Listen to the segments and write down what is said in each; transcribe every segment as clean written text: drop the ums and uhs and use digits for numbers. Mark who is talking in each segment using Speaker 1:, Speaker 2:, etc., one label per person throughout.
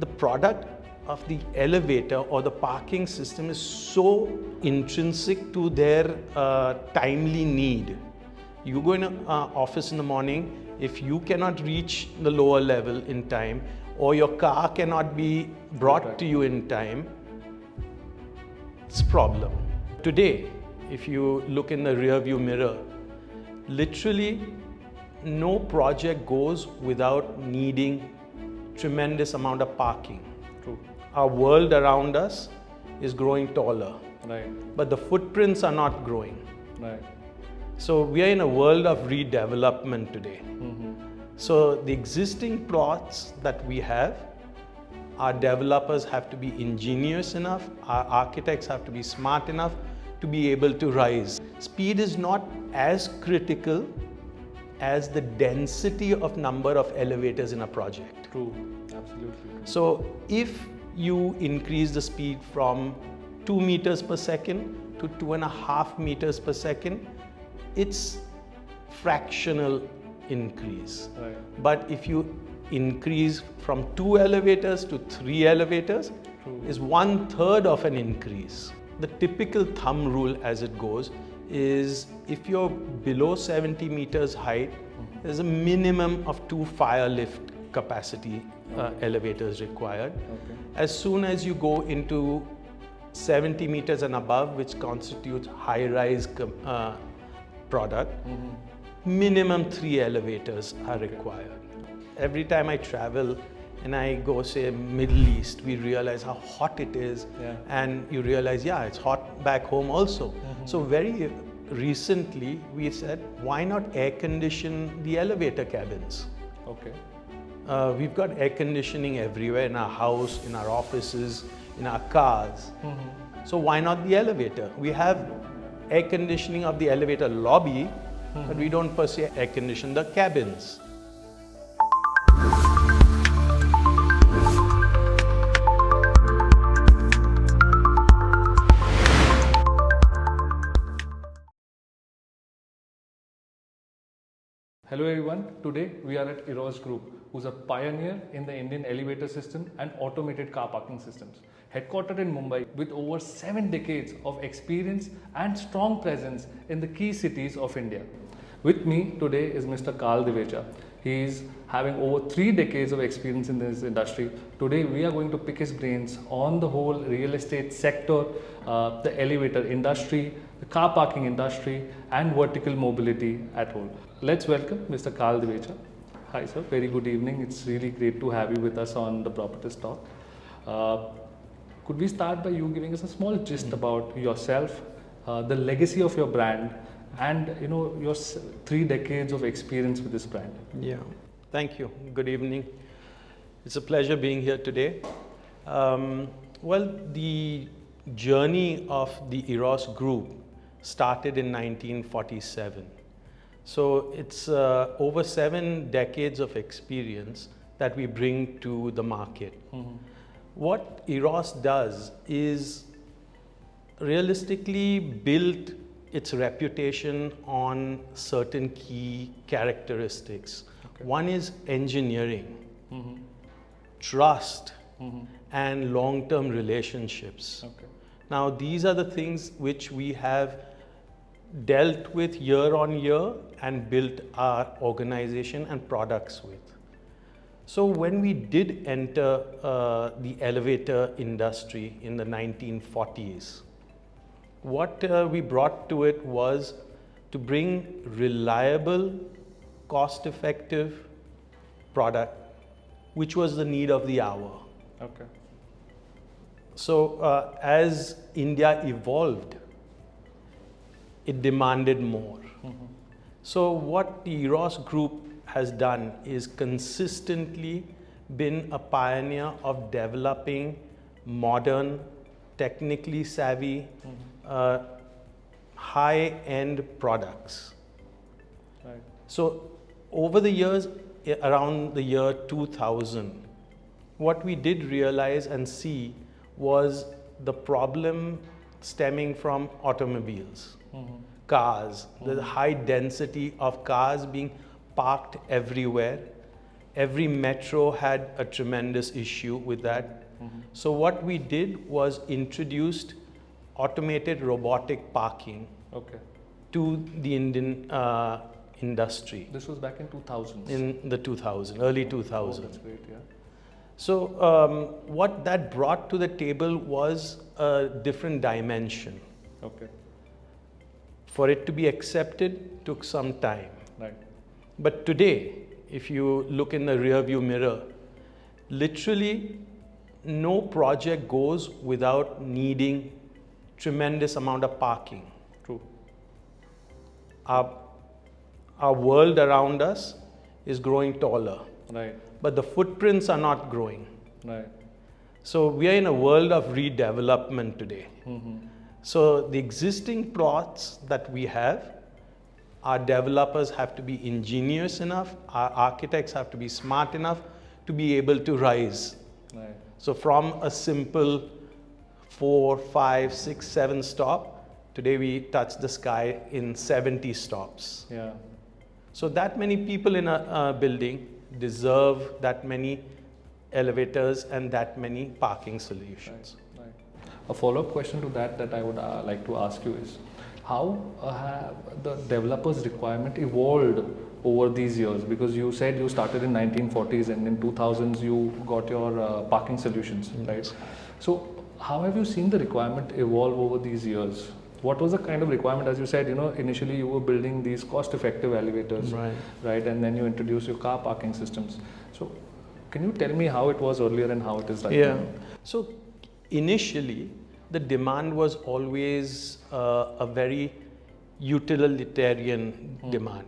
Speaker 1: the product of the elevator or the parking system is so intrinsic to their timely need. You go in an office in the morning, if you cannot reach the lower level in time, or your car cannot be brought to you in time, it's a problem. Today, if you look in the rear view mirror, literally no project goes without needing tremendous amount of parking.
Speaker 2: True.
Speaker 1: Our world around us is growing taller,
Speaker 2: Right.
Speaker 1: but the footprints are not growing.
Speaker 2: Right.
Speaker 1: So we are in a world of redevelopment today.
Speaker 2: Mm-hmm.
Speaker 1: So the existing plots that we have, our developers have to be ingenious enough, our architects have to be smart enough to be able to rise. Speed is not as critical as the density of number of elevators in a project.
Speaker 2: True. Absolutely.
Speaker 1: So if you increase the speed from 2 meters per second to 2.5 meters per second, it's fractional increase.
Speaker 2: Right.
Speaker 1: But if you increase from 2 elevators to 3 elevators,
Speaker 2: True.
Speaker 1: is 1/3 of an increase. The typical thumb rule as it goes is if you're below 70 meters height, there's a minimum of 2 fire lift capacity elevators required.
Speaker 2: Okay.
Speaker 1: As soon as you go into 70 meters and above, which constitutes high-rise product, minimum 3 elevators are required. Every time I travel and I go, say, Middle East, we realize how hot it is.
Speaker 2: Yeah.
Speaker 1: And you realize, yeah, it's hot back home also. So very recently, we said, why not air condition the elevator cabins?
Speaker 2: Okay.
Speaker 1: We've got air conditioning everywhere in our house, in our offices, in our cars. So why not the elevator? We have air conditioning of the elevator lobby, but we don't per se air condition the cabins.
Speaker 2: Hello everyone, today we are at Eros Group, who's a pioneer in the Indian elevator system and automated car parking systems. Headquartered in Mumbai with over 7 decades of experience and strong presence in the key cities of India. With me today is Mr. Karl Divecha. He is having over 3 decades of experience in this industry. Today we are going to pick his brains on the whole real estate sector, the elevator industry, the car parking industry and vertical mobility at whole. Let's welcome Mr. Karl Divecha. Hi sir, very good evening. It's really great to have you with us on the Propertist Talk. Could we start by you giving us a small gist about yourself, the legacy of your brand and your 3 decades of experience with this brand?
Speaker 1: Yeah, thank you. Good evening. It's a pleasure being here today. Well, the journey of the Eros Group started in 1947. So it's over 7 decades of experience that we bring to the market. What Eros does is realistically build its reputation on certain key characteristics. Okay. One is engineering, trust, and long-term relationships. Okay. Now, these are the things which we have dealt with year on year and built our organization and products with. So when we did enter the elevator industry in the 1940s, what we brought to it was to bring reliable, cost-effective product, which was the need of the hour.
Speaker 2: Okay.
Speaker 1: So as India evolved, it demanded more. So what the Eros Group has done is consistently been a pioneer of developing modern, technically savvy, high-end products.
Speaker 2: Right.
Speaker 1: So over the years, around the year 2000, what we did realize and see was the problem stemming from automobiles, cars, the high density of cars being parked everywhere, Every metro had a tremendous issue with that. So what we did was introduced automated robotic parking
Speaker 2: Okay.
Speaker 1: to the Indian industry
Speaker 2: This was back in 2000s.
Speaker 1: in the early 2000s.
Speaker 2: Oh, that's great, yeah.
Speaker 1: So what that brought to the table was a different dimension.
Speaker 2: Okay.
Speaker 1: For it to be accepted took some time.
Speaker 2: Right.
Speaker 1: But today, if you look in the rear view mirror, literally no project goes without needing tremendous amount of parking.
Speaker 2: True.
Speaker 1: Our world around us is growing taller,
Speaker 2: Right.
Speaker 1: but the footprints are not growing.
Speaker 2: Right.
Speaker 1: So we are in a world of redevelopment today. So the existing plots that we have, our developers have to be ingenious enough, our architects have to be smart enough to be able to rise.
Speaker 2: Right.
Speaker 1: So from a simple 4, 5, 6, 7 stop, today we touch the sky in 70 stops.
Speaker 2: Yeah.
Speaker 1: So that many people in a building deserve that many elevators and that many parking solutions.
Speaker 2: Right. A follow-up question to that I would like to ask you is, how have the developers' requirement evolved over these years? Because you said you started in 1940s and in 2000s you got your parking solutions, right? So how have you seen the requirement evolve over these years? What was the kind of requirement? As you said, initially you were building these cost-effective elevators, right? And then you introduced your car parking systems. So can you tell me how it was earlier and how it is right now?
Speaker 1: So initially, the demand was always a very utilitarian demand.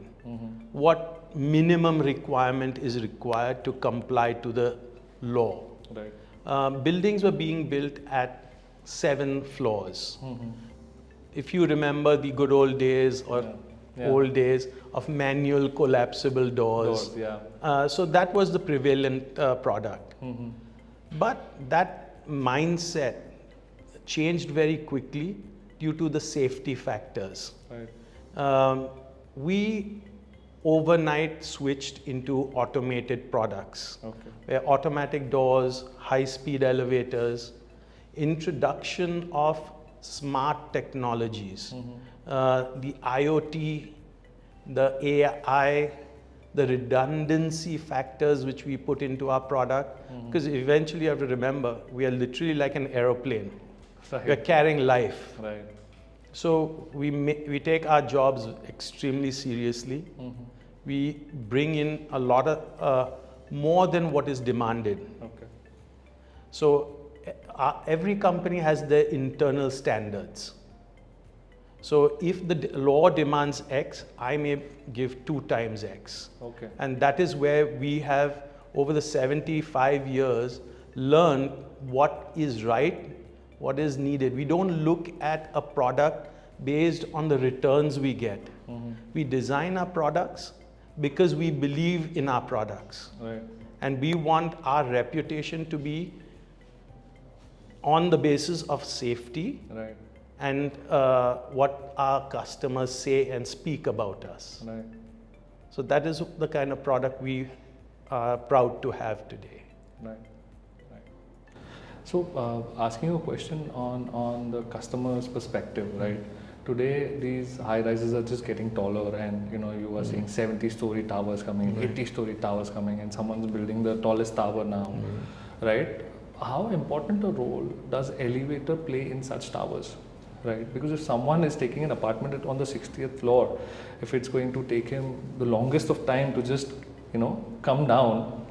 Speaker 1: What minimum requirement is required to comply to the law?
Speaker 2: Right.
Speaker 1: Buildings were being built at 7 floors. If you remember the good old days or old days of manual collapsible doors. So that was the prevalent product. But that mindset changed very quickly due to the safety factors.
Speaker 2: Right.
Speaker 1: We overnight switched into automated products, where automatic doors, high-speed elevators, introduction of smart technologies, the IoT, the AI, the redundancy factors which we put into our product, because eventually you have to remember, we are literally like an aeroplane.
Speaker 2: Right.
Speaker 1: We are carrying life.
Speaker 2: Right.
Speaker 1: So we take our jobs extremely seriously. We bring in a lot of more than what is demanded.
Speaker 2: Okay.
Speaker 1: So every company has their internal standards. So if the law demands X, I may give 2 times X.
Speaker 2: Okay.
Speaker 1: And that is where we have, over the 75 years, learned what is right, what is needed. We don't look at a product based on the returns we get. We design our products because we believe in our products.
Speaker 2: Right.
Speaker 1: And we want our reputation to be on the basis of safety.
Speaker 2: Right.
Speaker 1: And what our customers say and speak about us.
Speaker 2: Right.
Speaker 1: So that is the kind of product we are proud to have today.
Speaker 2: Right. Right. So asking you a question on the customer's perspective, right? Today these high rises are just getting taller, and you are seeing 70-story towers coming, 80-story towers coming, and someone's building the tallest tower now, right? How important a role does elevator play in such towers? Right, because if someone is taking an apartment on the 60th floor, if it's going to take him the longest of time to just, come down,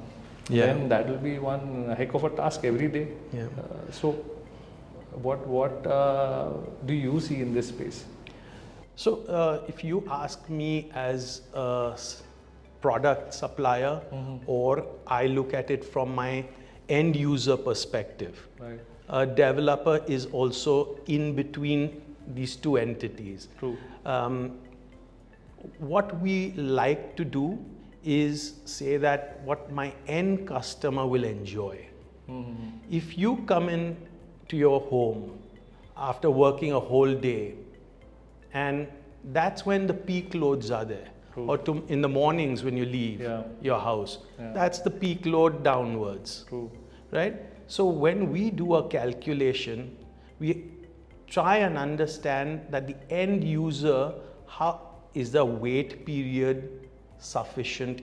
Speaker 2: then that will be one heck of a task every day. So, what do you see in this space?
Speaker 1: So, if you ask me as a product supplier, or I look at it from my end user perspective.
Speaker 2: Right.
Speaker 1: A developer is also in between these two entities.
Speaker 2: True.
Speaker 1: What we like to do is say that what my end customer will enjoy. If you come in to your home after working a whole day, and that's when the peak loads are there.
Speaker 2: True.
Speaker 1: or in the mornings when you leave your house. That's the peak load downwards.
Speaker 2: True.
Speaker 1: Right? So when we do a calculation, we try and understand that the end user, how is the wait period sufficient,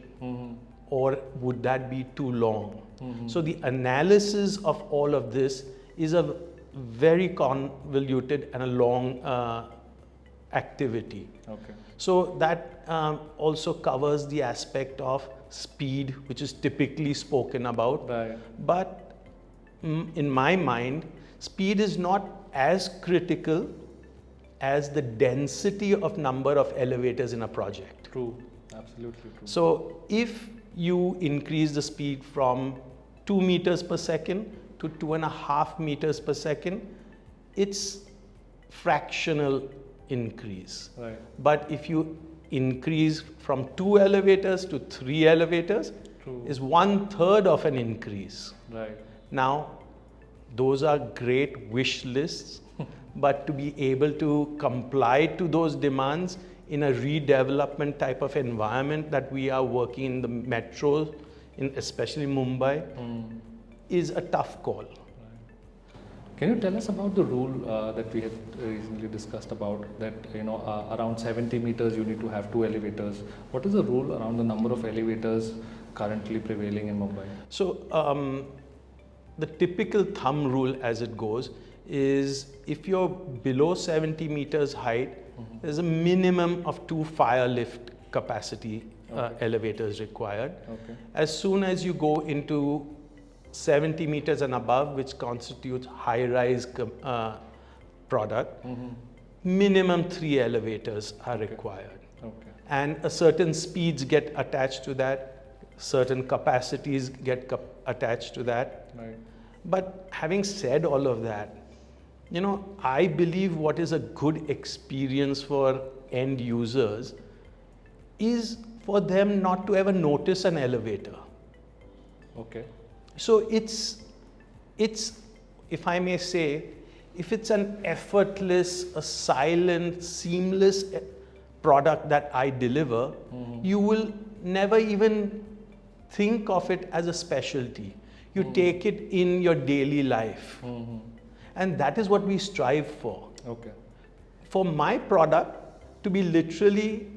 Speaker 1: or would that be too long? So the analysis of all of this is a very convoluted and a long activity.
Speaker 2: Okay.
Speaker 1: So that also covers the aspect of speed, which is typically spoken about.
Speaker 2: Right.
Speaker 1: But in my mind, speed is not as critical as the density of number of elevators in a project.
Speaker 2: True. Absolutely true.
Speaker 1: So if you increase the speed from 2 meters per second to 2.5 meters per second, it's fractional increase.
Speaker 2: Right.
Speaker 1: But if you increase from 2 elevators to 3 elevators,
Speaker 2: True.
Speaker 1: is 1/3 of an increase.
Speaker 2: Right.
Speaker 1: Now, those are great wish lists, but to be able to comply to those demands in a redevelopment type of environment that we are working in the metro, especially Mumbai, is a tough call.
Speaker 2: Can you tell us about the rule that we had recently discussed about that, around 70 meters you need to have 2 elevators. What is the rule around the number of elevators currently prevailing in Mumbai?
Speaker 1: So the typical thumb rule as it goes is if you're below 70 meters height, there's a minimum of 2 fire lift capacity elevators required.
Speaker 2: Okay.
Speaker 1: As soon as you go into 70 meters and above, which constitutes high-rise product, minimum 3 elevators are required.
Speaker 2: Okay.
Speaker 1: And a certain speeds get attached to that, certain capacities get attached to that.
Speaker 2: Right.
Speaker 1: But having said all of that, I believe what is a good experience for end users is for them not to ever notice an elevator.
Speaker 2: Okay.
Speaker 1: So it's, if I may say, if it's an effortless, a silent, seamless product that I deliver, you will never even think of it as a specialty. You take it in your daily life. And that is what we strive for.
Speaker 2: Okay.
Speaker 1: For my product to be literally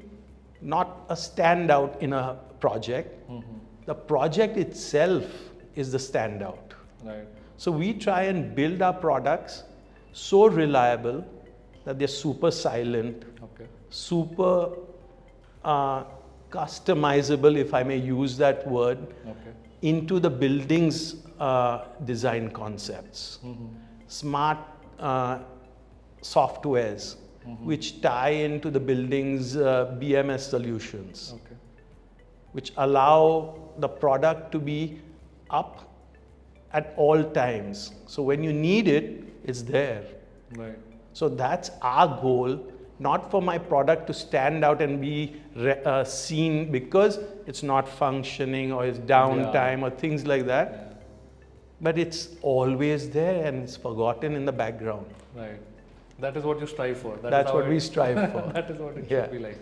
Speaker 1: not a standout in a project, the project itself is the standout.
Speaker 2: Right.
Speaker 1: So we try and build our products so reliable that they're super silent,
Speaker 2: Okay.
Speaker 1: super customizable, if I may use that word,
Speaker 2: Okay.
Speaker 1: into the building's design concepts. Smart softwares which tie into the building's BMS solutions,
Speaker 2: Okay.
Speaker 1: which allow the product to be up at all times. So when you need it, it's there.
Speaker 2: Right.
Speaker 1: So that's our goal, not for my product to stand out and be seen because it's not functioning or it's downtime or things like that.
Speaker 2: Yeah.
Speaker 1: But it's always there and it's forgotten in the background.
Speaker 2: Right. That is what you strive for.
Speaker 1: That's what we strive for.
Speaker 2: That is what it
Speaker 1: Yeah.
Speaker 2: should be like.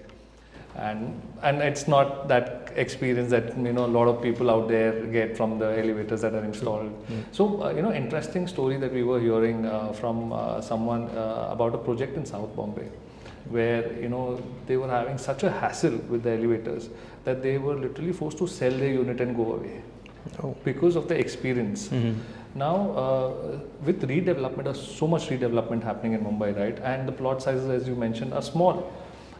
Speaker 2: And it's not that experience that a lot of people out there get from the elevators that are installed. So interesting story that we were hearing from someone about a project in South Bombay, where they were having such a hassle with the elevators that they were literally forced to sell their unit and go away because of the experience. Now, with redevelopment, there's so much redevelopment happening in Mumbai, right? And the plot sizes, as you mentioned, are small.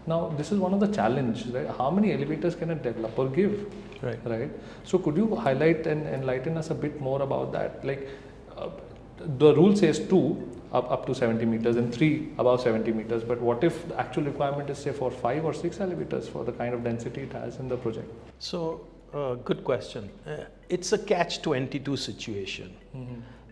Speaker 2: Now, this is one of the challenges, right? How many elevators can a developer give? Right? So, could you highlight and enlighten us a bit more about that? Like, the rule says 2 up to 70 meters and 3 above 70 meters. But what if the actual requirement is, say, for 5 or 6 elevators for the kind of density it has in the project?
Speaker 1: So, good question. It's a catch-22 situation.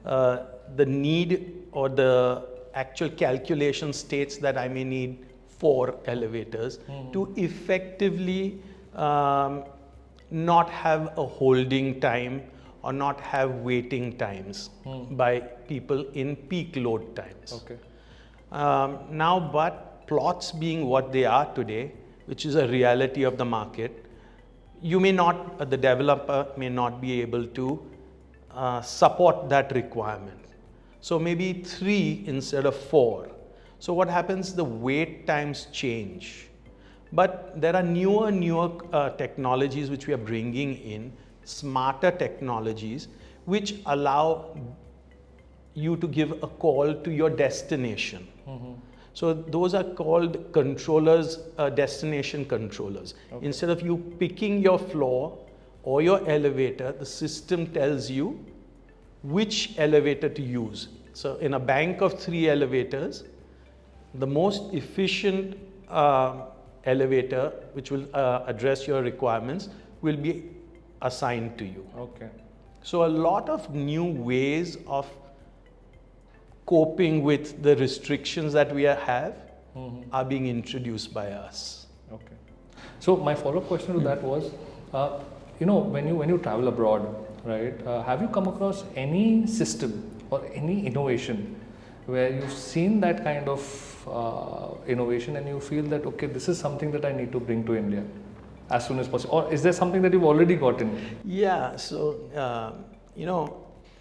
Speaker 1: The need or the actual calculation states that I may need 4 elevators to effectively not have a holding time or not have waiting times by people in peak load times.
Speaker 2: Okay.
Speaker 1: Now, but plots being what they are today, which is a reality of the market, you may not, the developer may not be able to support that requirement. So maybe 3 instead of 4. So what happens? The wait times change. But there are newer technologies which we are bringing in, smarter technologies, which allow you to give a call to your destination. So those are called controllers, destination controllers. Okay. Instead of you picking your floor or your elevator, the system tells you which elevator to use. So in a bank of 3 elevators, the most efficient elevator which will address your requirements will be assigned to you.
Speaker 2: Okay.
Speaker 1: So a lot of new ways of coping with the restrictions that we have are being introduced by us.
Speaker 2: Okay. So my follow-up question to that was, when you travel abroad, right? Have you come across any system or any innovation where you've seen that kind of innovation and you feel that, okay, this is something that I need to bring to India as soon as possible? Or is there something that you've already gotten?
Speaker 1: Yeah, so,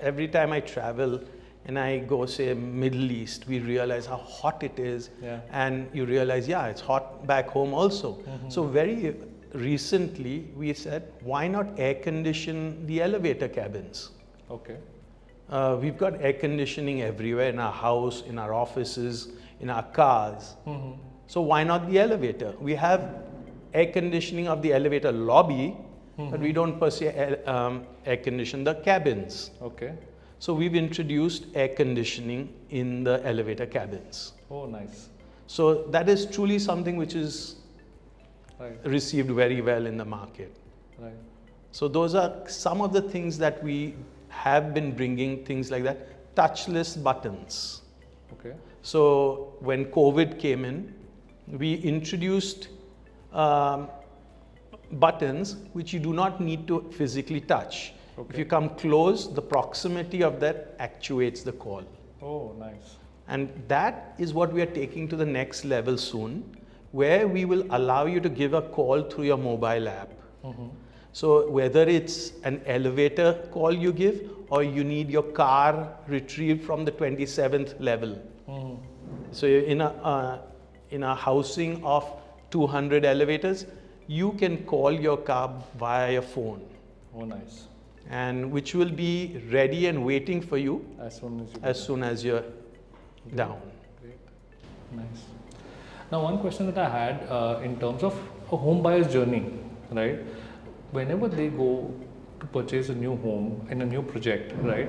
Speaker 1: every time I travel and I go, say, Middle East, we realize how hot it is.
Speaker 2: Yeah.
Speaker 1: And you realize, yeah, it's hot back home also. So very recently, we said, why not air condition the elevator cabins?
Speaker 2: Okay.
Speaker 1: We've got air conditioning everywhere, in our house, in our offices, in our cars. So why not the elevator? We have air conditioning of the elevator lobby, but we don't per se air condition the cabins.
Speaker 2: Okay.
Speaker 1: So we've introduced air conditioning in the elevator cabins.
Speaker 2: Oh, nice.
Speaker 1: So that is truly something which is received very well in the market.
Speaker 2: Right.
Speaker 1: So those are some of the things that we have been bringing, things like that. Touchless buttons.
Speaker 2: Okay.
Speaker 1: So when COVID came in, we introduced buttons which you do not need to physically touch. Okay. If you come close, the proximity of that actuates the call.
Speaker 2: Oh, nice.
Speaker 1: And that is what we are taking to the next level soon, where we will allow you to give a call through your mobile app. So whether it's an elevator call you give, or you need your car retrieved from the 27th level. So in a housing of 200 elevators, you can call your car via your phone.
Speaker 2: Oh, nice.
Speaker 1: And which will be ready and waiting for you
Speaker 2: as soon as
Speaker 1: you're down.
Speaker 2: Great. Nice. Now, one question that I had in terms of a home buyer's journey, right? Whenever they go to purchase a new home in a new project, right,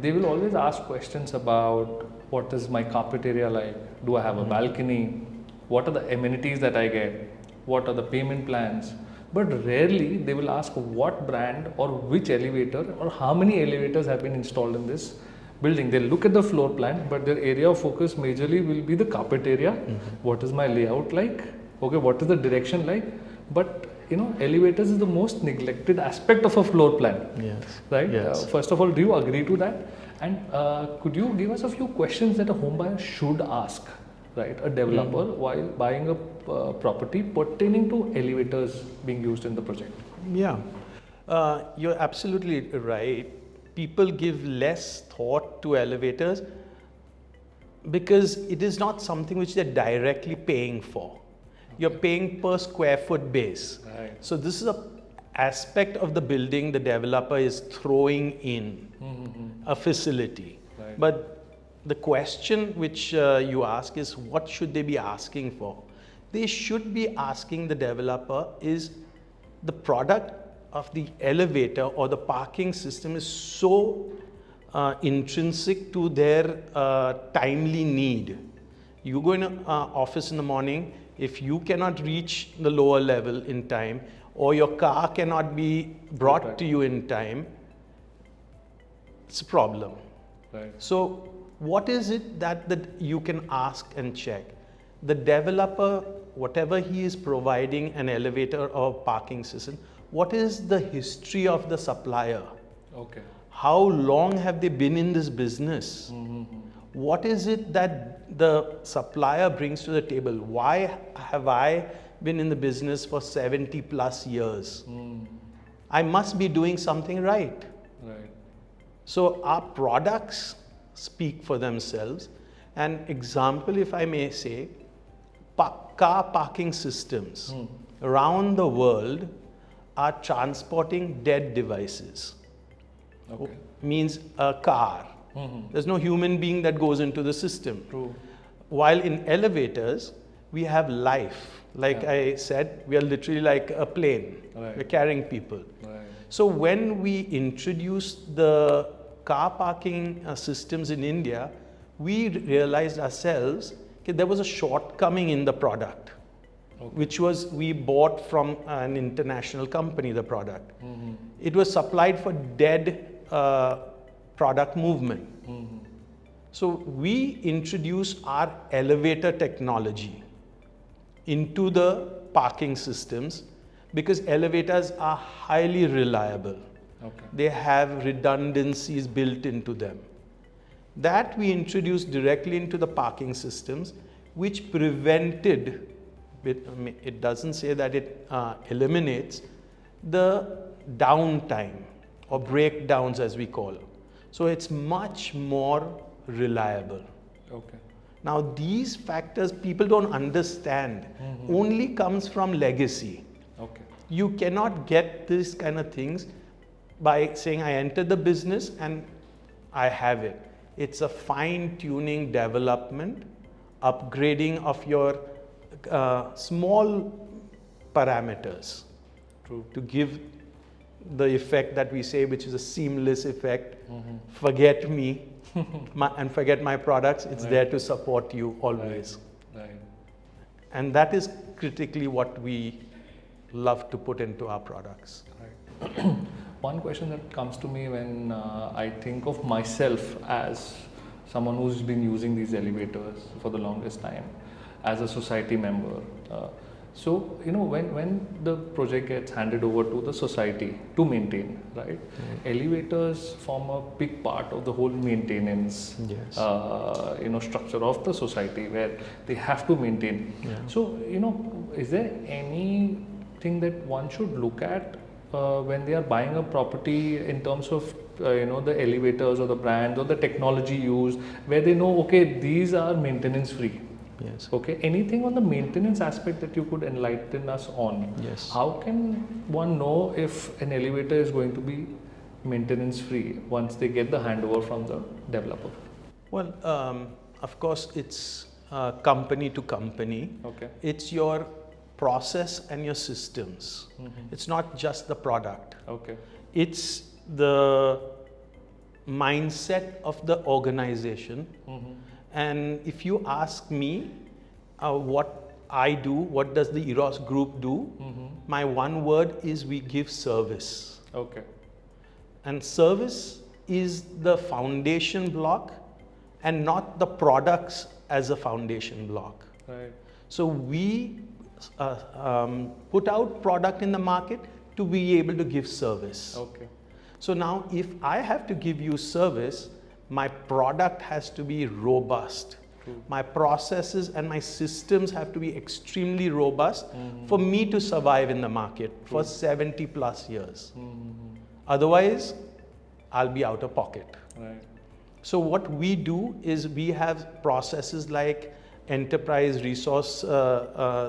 Speaker 2: they will always ask questions about what is my carpet area like? Do I have a balcony? What are the amenities that I get? What are the payment plans? But rarely they will ask what brand or which elevator or how many elevators have been installed in this building. They'll look at the floor plan, but their area of focus majorly will be the carpet area. What is my layout like? Okay, what is the direction like? But elevators is the most neglected aspect of a floor plan.
Speaker 1: Yes.
Speaker 2: Right?
Speaker 1: Yes.
Speaker 2: First of all, do you agree to that? And could you give us a few questions that a home buyer should ask, right? A developer while buying a property pertaining to elevators being used in the project?
Speaker 1: Yeah, you're absolutely right. People give less thought to elevators because it is not something which they're directly paying for. You're paying per square foot base.
Speaker 2: Right.
Speaker 1: So this is a aspect of the building the developer is throwing in a facility.
Speaker 2: Right.
Speaker 1: But the question which you ask is, what should they be asking for? They should be asking the developer, is the product of the elevator or the parking system is so intrinsic to their timely need. You go in an office in the morning, if you cannot reach the lower level in time, or your car cannot be brought to you in time, it's a problem.
Speaker 2: Right.
Speaker 1: So what is it that you can ask and check? The developer, whatever he is providing, an elevator or parking system, what is the history of the supplier?
Speaker 2: Okay.
Speaker 1: How long have they been in this business? What is it that the supplier brings to the table? Why have I been in the business for 70 plus years. I must be doing something right.
Speaker 2: Right.
Speaker 1: So our products speak for themselves. An example, if I may say, car parking systems around the world are transporting dead devices.
Speaker 2: Okay.
Speaker 1: Means a car. There's no human being that goes into the system.
Speaker 2: True.
Speaker 1: While in elevators, we have life. Like I said, we are literally like a plane.
Speaker 2: Right.
Speaker 1: We're carrying people.
Speaker 2: Right.
Speaker 1: So when we introduced the car parking systems in India, we realized ourselves that there was a shortcoming in the product, which was we bought from an international company, the product. It was supplied for dead product movement. So we introduced our elevator technology into the parking systems because elevators are highly reliable.
Speaker 2: Okay.
Speaker 1: They have redundancies built into them. That we introduced directly into the parking systems, which prevented, it doesn't say that it eliminates the downtime or breakdowns as we call. So it's much more reliable.
Speaker 2: Okay.
Speaker 1: Now these factors people don't understand, only comes from legacy.
Speaker 2: Okay.
Speaker 1: You cannot get these kind of things by saying I entered the business and I have it. It's a fine-tuning development, upgrading of your small parameters.
Speaker 2: True.
Speaker 1: To give the effect that we say, which is a seamless effect. Forget me and forget my products. It's there to support you always.
Speaker 2: Right.
Speaker 1: And that is critically what we love to put into our products.
Speaker 2: Right. One question that comes to me when I think of myself as someone who's been using these elevators for the longest time, as a society member. So, you know, when the project gets handed over to the society to maintain, right? Elevators form a big part of the whole maintenance, structure of the society where they have to maintain. So, you know, is there anything that one should look at when they are buying a property in terms of the elevators or the brands or the technology used, where they know, okay, these are maintenance free?
Speaker 1: Yes.
Speaker 2: Okay. Anything on the maintenance aspect that you could enlighten us on?
Speaker 1: Yes.
Speaker 2: How can one know if an elevator is going to be maintenance free once they get the handover from the developer?
Speaker 1: Well, of course, it's company to company.
Speaker 2: Okay.
Speaker 1: It's your process and your systems. It's not just the product.
Speaker 2: Okay.
Speaker 1: It's the mindset of the organization. And if you ask me what I do, what does the Eros Group do? My one word is we give service.
Speaker 2: Okay.
Speaker 1: And service is the foundation block and not the products as a foundation block.
Speaker 2: Right.
Speaker 1: So we put out product in the market to be able to give service.
Speaker 2: Okay.
Speaker 1: So now if I have to give you service, my product has to be robust. My processes and my systems have to be extremely robust for me to survive in the market for 70 plus years. Otherwise, I'll be out of pocket.
Speaker 2: Right.
Speaker 1: So what we do is we have processes like enterprise resource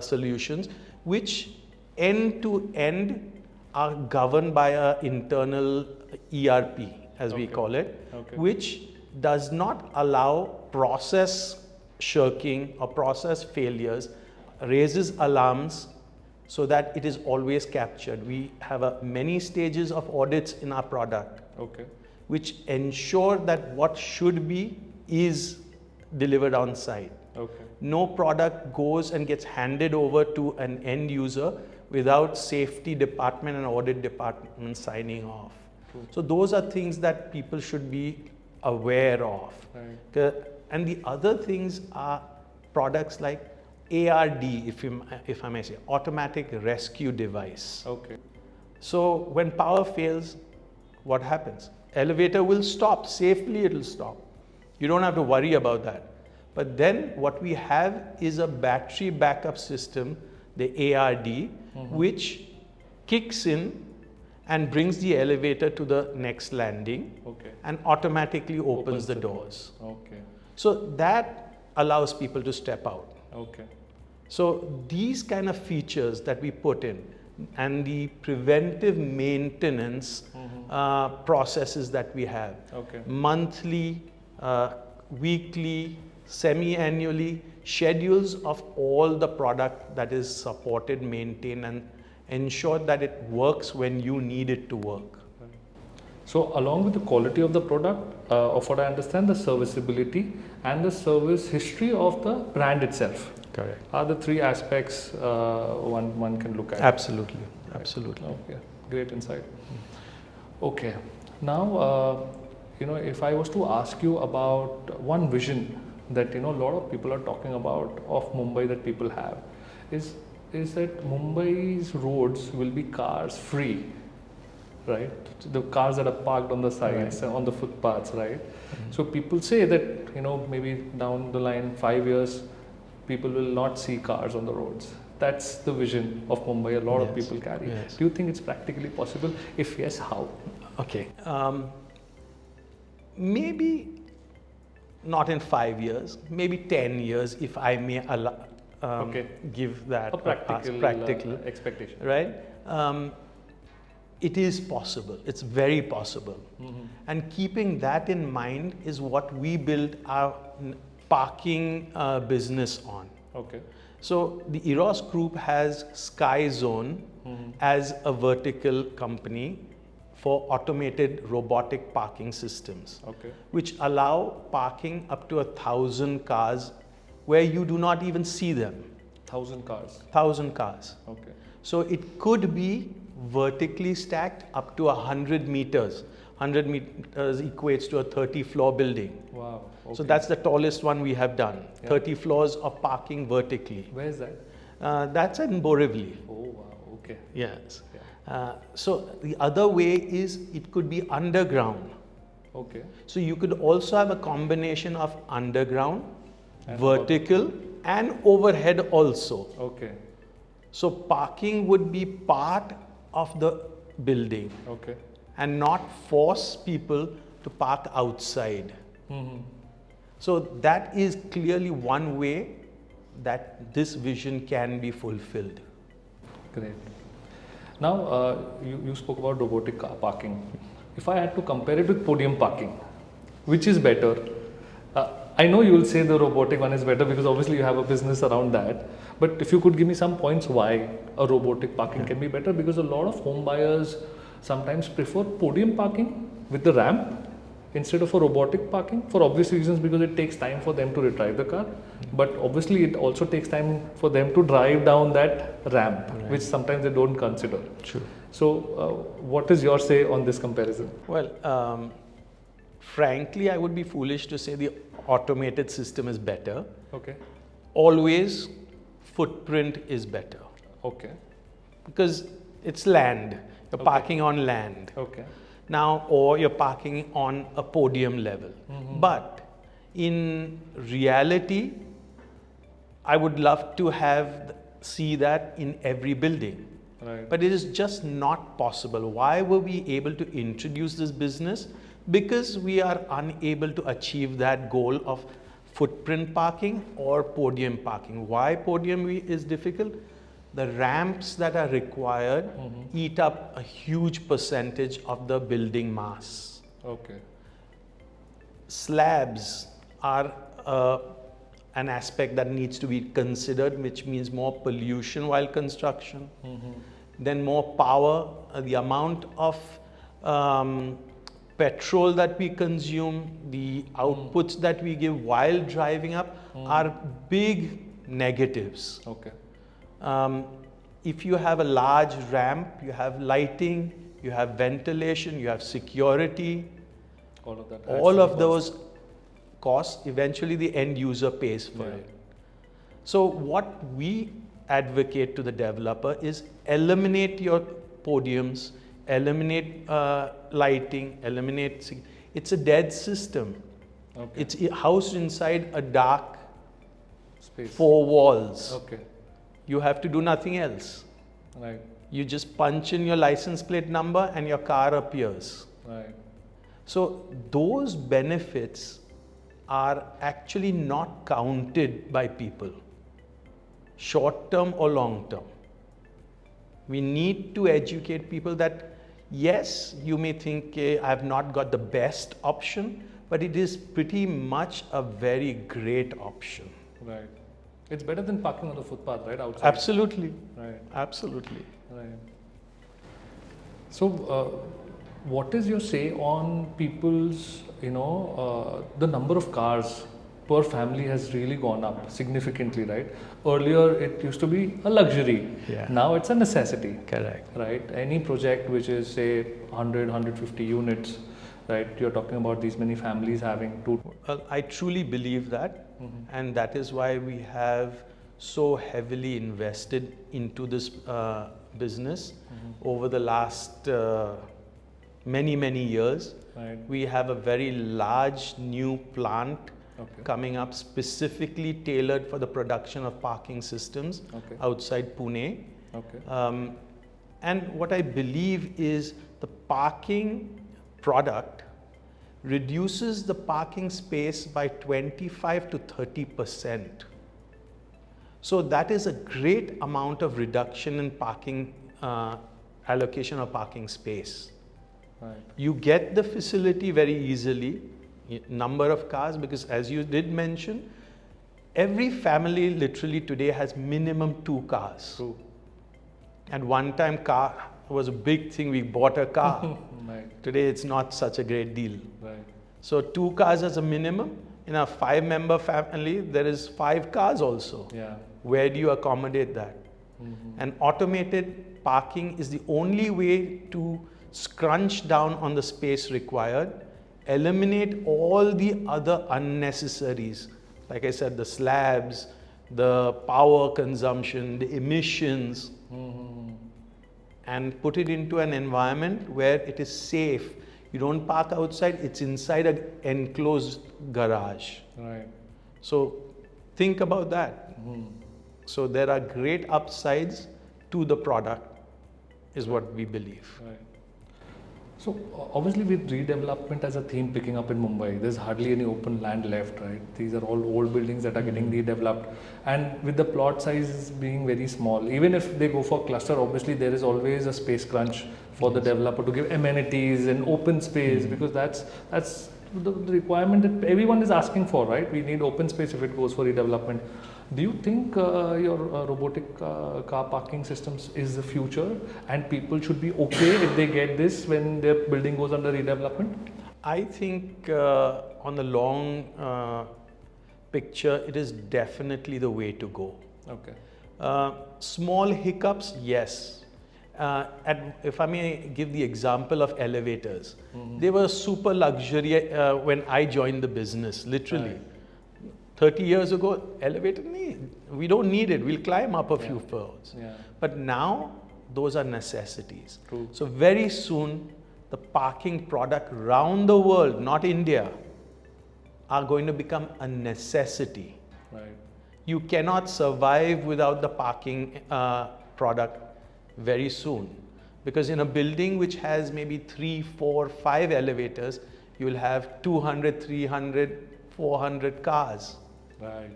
Speaker 1: solutions, which end to end are governed by an internal ERP, as we call it, which does not allow process shirking or process failures, raises alarms so that it is always captured. We have many stages of audits in our product, which ensure that what should be is delivered on site. No product goes and gets handed over to an end user without safety department and audit department signing off. So those are things that people should be aware of. And the other things are products like ARD, if I may say, automatic rescue device. So when power fails, what happens? Elevator will stop, safely it will stop. You don't have to worry about that. But then what we have is a battery backup system the ARD, which kicks in and brings the elevator to the next landing and automatically opens the doors. So that allows people to step out. So these kind of features that we put in and the preventive maintenance processes that we have, monthly, weekly, semi-annually, schedules of all the product that is supported, maintained, and ensure that it works when you need it to work.
Speaker 2: So along with the quality of the product, of what I understand, the serviceability and the service history of the brand itself.
Speaker 1: Correct.
Speaker 2: Are the three aspects one can look at.
Speaker 1: Absolutely, absolutely.
Speaker 2: Okay, great insight. Okay, now if I was to ask you about one vision that a lot of people are talking about of Mumbai that people have, is that Mumbai's roads will be cars free, right? The cars that are parked on the sides, on the footpaths, right? So people say that maybe down the line 5 years, people will not see cars on the roads. That's the vision of Mumbai a lot of people carry. Do you think it's practically possible? If yes, how?
Speaker 1: Okay. Maybe not in 5 years, maybe 10 years, if I may give that
Speaker 2: a practical expectation.
Speaker 1: Right? It is possible. It's very possible. And keeping that in mind is what we build our parking business on. So the Eros Group has Sky Zone as a vertical company for automated robotic parking systems, which allow parking up to 1,000 cars where you do not even see them.
Speaker 2: 1,000 cars?
Speaker 1: 1,000 cars. So it could be vertically stacked up to 100 meters. 100 meters equates to a 30-floor building.
Speaker 2: Wow.
Speaker 1: So that's the tallest one we have done. 30 floors of parking vertically.
Speaker 2: Where is that?
Speaker 1: That's in Borivali.
Speaker 2: Oh, wow. Okay.
Speaker 1: Yes. So the other way is it could be underground. So you could also have a combination of underground, and vertical, and overhead also. So parking would be part of the building and not force people to park outside. So that is clearly one way that this vision can be fulfilled.
Speaker 2: Great. Now, you spoke about robotic car parking. If I had to compare it with podium parking, which is better? I know you will say the robotic one is better because obviously you have a business around that. But if you could give me some points why a robotic parking can be better, because a lot of home buyers sometimes prefer podium parking with the ramp instead of a robotic parking for obvious reasons, because it takes time for them to retrieve the car. But obviously it also takes time for them to drive down that ramp, which sometimes they don't consider.
Speaker 1: True.
Speaker 2: So what is your say on this comparison?
Speaker 1: Well, frankly, I would be foolish to say the automated system is better. Always footprint is better. Because it's land. You're parking on land. Now, or you're parking on a podium level. But in reality, I would love to see that in every building. But it is just not possible. Why were we able to introduce this business? Because we are unable to achieve that goal of footprint parking or podium parking. Why podium is difficult? The ramps that are required eat up a huge percentage of the building mass. Slabs are an aspect that needs to be considered, which means more pollution while construction. Then more power, the amount of petrol that we consume, the outputs that we give while driving up are big negatives. If you have a large ramp, you have lighting, you have ventilation, you have security, all of those costs, eventually the end user pays for it. So what we advocate to the developer is eliminate your podiums, eliminate lighting, it's a dead system. It's housed inside a dark space, 4 walls. you have to do nothing else.
Speaker 2: Right.
Speaker 1: You just punch in your license plate number and your car appears.
Speaker 2: Right.
Speaker 1: So those benefits are actually not counted by people, short term or long term. We need to educate people that yes, you may think I have not got the best option, but it is pretty much a very great option.
Speaker 2: Right. It's better than parking on the footpath, right? Outside.
Speaker 1: Absolutely.
Speaker 2: Right.
Speaker 1: Absolutely.
Speaker 2: Right. So, what is your say on people's, the number of cars per family has really gone up significantly, right? Earlier, it used to be a luxury.
Speaker 1: Yeah.
Speaker 2: Now it's a necessity.
Speaker 1: Correct.
Speaker 2: Right? Any project which is, say, 100, 150 units, right? You're talking about these many families having two.
Speaker 1: Well, I truly believe that, and that is why we have so heavily invested into this business over the last many years.
Speaker 2: Right.
Speaker 1: We have a very large new plant coming up specifically tailored for the production of parking systems outside Pune.
Speaker 2: Okay.
Speaker 1: And what I believe is the parking product reduces the parking space by 25 to 30%. So that is a great amount of reduction in parking allocation of parking space.
Speaker 2: Right.
Speaker 1: You get the facility very easily, number of cars, because as you did mention, every family literally today has minimum 2 cars.
Speaker 2: True.
Speaker 1: At one time, car was a big thing. We bought a car.
Speaker 2: Right.
Speaker 1: Today, it's not such a great deal.
Speaker 2: Right.
Speaker 1: So 2 cars as a minimum. In a 5-member family, there is 5 cars also.
Speaker 2: Yeah.
Speaker 1: Where do you accommodate that? And automated parking is the only way to scrunch down on the space required, eliminate all the other unnecessaries. Like I said, the slabs, the power consumption, the emissions, and put it into an environment where it is safe. You don't park outside, it's inside an enclosed garage.
Speaker 2: Right.
Speaker 1: So think about that. So there are great upsides to the product, is what we believe.
Speaker 2: Right. So obviously with redevelopment as a theme picking up in Mumbai, there's hardly any open land left, right? These are all old buildings that are getting redeveloped, and with the plot sizes being very small, even if they go for cluster, obviously there is always a space crunch for the developer to give amenities and open space, because that's the requirement that everyone is asking for, right? We need open space if it goes for redevelopment. Do you think your robotic car parking systems is the future, and people should be okay if they get this when their building goes under redevelopment?
Speaker 1: I think on the long picture, it is definitely the way to go.
Speaker 2: Okay.
Speaker 1: Small hiccups, yes. If I may give the example of elevators, they were super luxury when I joined the business, literally.
Speaker 2: Right.
Speaker 1: 30 years ago, elevator, we don't need it. We'll climb up a few floors.
Speaker 2: Yeah.
Speaker 1: But now, those are necessities.
Speaker 2: True.
Speaker 1: So very soon, the parking product around the world, not India, are going to become a necessity.
Speaker 2: Right.
Speaker 1: You cannot survive without the parking product very soon. Because in a building which has maybe 3, 4, 5 elevators, you will have 200, 300, 400 cars.
Speaker 2: Right.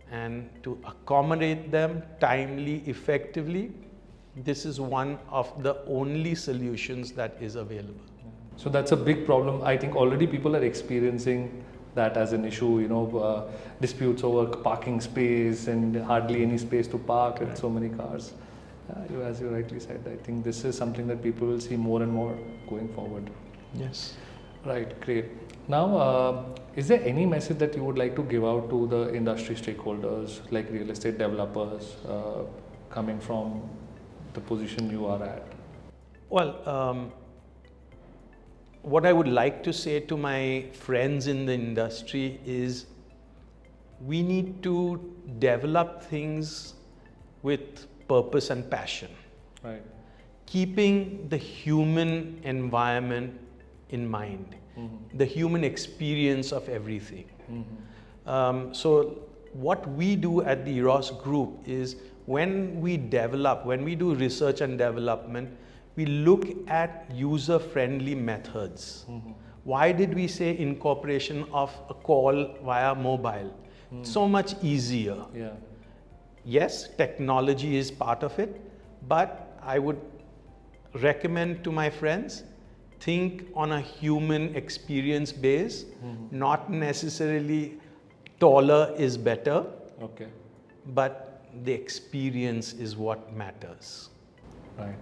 Speaker 1: And to accommodate them timely, effectively, this is one of the only solutions that is available.
Speaker 2: So that's a big problem. I think already people are experiencing that as an issue, disputes over parking space and hardly any space to park with so many cars. As you rightly said, I think this is something that people will see more and more going forward.
Speaker 1: Yes.
Speaker 2: Right, great. Now, is there any message that you would like to give out to the industry stakeholders, like real estate developers, coming from the position you are at?
Speaker 1: Well, what I would like to say to my friends in the industry is we need to develop things with purpose and passion.
Speaker 2: Right.
Speaker 1: Keeping the human environment in mind, the human experience of everything. So what we do at the Eros Group is when we do research and development, we look at user-friendly methods. Why did we say incorporation of a call via mobile? So much easier.
Speaker 2: Yeah.
Speaker 1: Yes, technology is part of it, but I would recommend to my friends, think on a human experience base, not necessarily taller is better,
Speaker 2: Okay.
Speaker 1: but the experience is what matters.
Speaker 2: Right.